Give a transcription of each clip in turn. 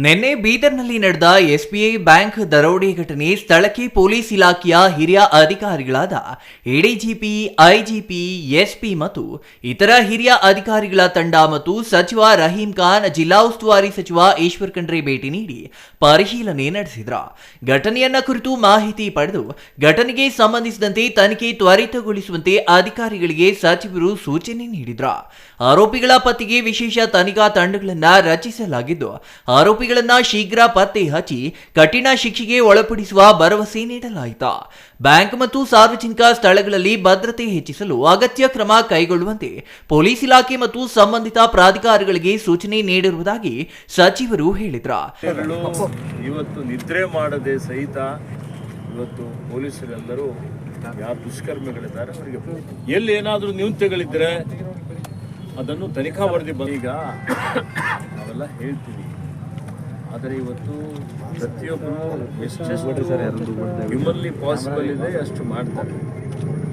ನಿನ್ನೆ ಬೀದರ್ನಲ್ಲಿ ನಡೆದ ಎಸ್ಬಿಐ ಬ್ಯಾಂಕ್ ದರೋಡೆ ಘಟನೆ ಸ್ಥಳಕ್ಕೆ ಪೊಲೀಸ್ ಇಲಾಖೆಯ ಹಿರಿಯ ಅಧಿಕಾರಿಗಳಾದ ಎಡಿಜಿಪಿ, ಐಜಿಪಿ, ಎಸ್ಪಿ ಮತ್ತು ಇತರ ಹಿರಿಯ ಅಧಿಕಾರಿಗಳ ತಂಡ ಮತ್ತು ಸಚಿವ ರಹೀಂ ಖಾನ್, ಜಿಲ್ಲಾ ಉಸ್ತುವಾರಿ ಸಚಿವ ಈಶ್ವರ್ ಖಂಡ್ರೆ ಭೇಟಿ ನೀಡಿ ಪರಿಶೀಲನೆ ನಡೆಸಿದರು. ಘಟನೆಯನ್ನ ಕುರಿತು ಮಾಹಿತಿ ಪಡೆದು ಘಟನೆಗೆ ಸಂಬಂಧಿಸಿದಂತೆ ತನಿಖೆ ತ್ವರಿತಗೊಳಿಸುವಂತೆ ಅಧಿಕಾರಿಗಳಿಗೆ ಸಚಿವರು ಸೂಚನೆ ನೀಡಿದರು. ಆರೋಪಿಗಳ ಪತ್ತೆಗೆ ವಿಶೇಷ ತನಿಖಾ ತಂಡಗಳನ್ನು ರಚಿಸಲಾಗಿದ್ದು ಆರೋಪಿಗಳನ್ನ ಶೀಘ್ರ ಪತ್ತೆ ಹಚ್ಚಿ ಕಠಿಣ ಶಿಕ್ಷೆಗೆ ಒಳಪಡಿಸುವ ಭರವಸೆ ನೀಡಲಾಯಿತು. ಬ್ಯಾಂಕ್ ಮತ್ತು ಸಾರ್ವಜನಿಕ ಸ್ಥಳಗಳಲ್ಲಿ ಭದ್ರತೆ ಹೆಚ್ಚಿಸಲು ಅಗತ್ಯ ಕ್ರಮ ಕೈಗೊಳ್ಳುವಂತೆ ಪೊಲೀಸ್ ಇಲಾಖೆ ಮತ್ತು ಸಂಬಂಧಿತ ಪ್ರಾಧಿಕಾರಗಳಿಗೆ ಸೂಚನೆ ನೀಡಿರುವುದಾಗಿ ಸಚಿವರು ಹೇಳಿದರು. ಇವತ್ತು ನಿದ್ರೆ ಮಾಡದೆ ಸಹಿತ ಇವತ್ತು ಪೊಲೀಸರೆಲ್ಲರೂ ಯಾರು ದುಷ್ಕರ್ಮಿಗಳಿದ್ದಾರೆ ಅವರಿಗೆ ಎಲ್ಲಿ ಏನಾದರೂ ನ್ಯೂನತೆಗಳಿದ್ರೆ ಅದನ್ನು ತನಿಖಾ ವರದಿ ಈಗ ನಾವೆಲ್ಲ ಹೇಳ್ತೀವಿ. ಆದರೆ ಇವತ್ತು ಪ್ರತಿಯೊಬ್ಬರು ಎಷ್ಟೆಷ್ಟು ಹ್ಯೂಮನ್ಲಿ ಪಾಸಿಬಲ್ ಇದೆ ಅಷ್ಟು ಮಾಡ್ತಾರೆ.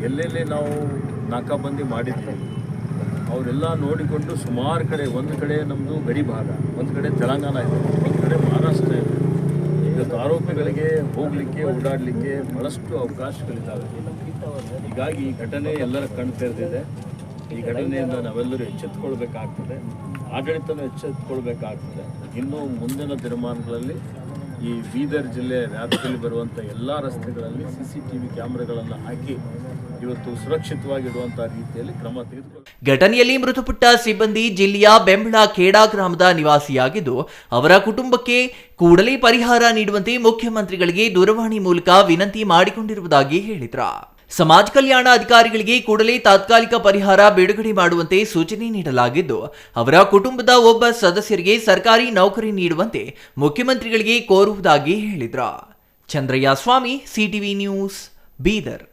ಎಲ್ಲೆಲ್ಲಿ ನಾವು ನಾಕಾಬಂದಿ ಮಾಡಿದ್ದೀವಿ ಅವರೆಲ್ಲ ನೋಡಿಕೊಂಡು ಸುಮಾರು ಕಡೆ, ಒಂದು ಕಡೆ ನಮ್ಮದು ಗಡಿ ಭಾಗ, ಒಂದು ಕಡೆ ತೆಲಂಗಾಣ ಇದೆ, ಒಂದು ಕಡೆ ಮಹಾರಾಷ್ಟ್ರ ಇದೆ. ಇವತ್ತು ಆರೋಪಿಗಳಿಗೆ ಹೋಗಲಿಕ್ಕೆ, ಓಡಾಡಲಿಕ್ಕೆ ಬಹಳಷ್ಟು ಅವಕಾಶಗಳಿದ್ದಾವೆ. ಹೀಗಾಗಿ ಈ ಘಟನೆ ಎಲ್ಲರ ಕಣ್ಣು ತೆರೆದಿದೆ. ಈ ಘಟನೆಯಿಂದ ನಾವೆಲ್ಲರೂ ಎಚ್ಚೆತ್ತುಕೊಳ್ಬೇಕಾಗ್ತದೆ, ಆಡಳಿತನ ಎಚ್ಚೆತ್ತುಕೊಳ್ಬೇಕಾಗ್ತದೆ. ಇನ್ನು ಮುಂದಿನ ದಿನಮಾನಗಳಲ್ಲಿ ಈ ಬೀದರ್ ಜಿಲ್ಲೆ ವ್ಯಾಪ್ತಿಯಲ್ಲಿ ಬರುವಂಥ ಎಲ್ಲ ರಸ್ತೆಗಳಲ್ಲಿ CCTV ಕ್ಯಾಮೆರಾಗಳನ್ನು ಹಾಕಿ ಇವತ್ತು ಸುರಕ್ಷಿತವಾಗಿಡುವಂಥ ರೀತಿಯಲ್ಲಿ ಕ್ರಮ ತೆಗೆದುಕೊಳ್ಳಿ. ಘಟನೆಯಲ್ಲಿ ಮೃತಪಟ್ಟ ಸಿಬ್ಬಂದಿ ಜಿಲ್ಲೆಯ ಬೆಂಬಳ ಖೇಡಾ ಗ್ರಾಮದ ನಿವಾಸಿಯಾಗಿದ್ದು ಅವರ ಕುಟುಂಬಕ್ಕೆ ಕೂಡಲೇ ಪರಿಹಾರ ನೀಡುವಂತೆ ಮುಖ್ಯಮಂತ್ರಿಗಳಿಗೆ ದೂರವಾಣಿ ಮೂಲಕ ವಿನಂತಿ ಮಾಡಿಕೊಂಡಿರುವುದಾಗಿ ಹೇಳಿದರು. ಸಮಾಜ ಕಲ್ಯಾಣ ಅಧಿಕಾರಿಗಳಿಗೆ ಕೂಡಲೇ ತಾತ್ಕಾಲಿಕ ಪರಿಹಾರ ಬಿಡುಗಡೆ ಮಾಡುವಂತೆ ಸೂಚನೆ ನೀಡಲಾಗಿದ್ದು ಅವರ ಕುಟುಂಬದ ಒಬ್ಬ ಸದಸ್ಯರಿಗೆ ಸರ್ಕಾರಿ ನೌಕರಿ ನೀಡುವಂತೆ ಮುಖ್ಯಮಂತ್ರಿಗಳಿಗೆ ಕೋರುವುದಾಗಿ ಹೇಳಿದರು. ಚಂದ್ರಯ್ಯ ಸ್ವಾಮಿ, CTV ನ್ಯೂಸ್, ಬೀದರ್.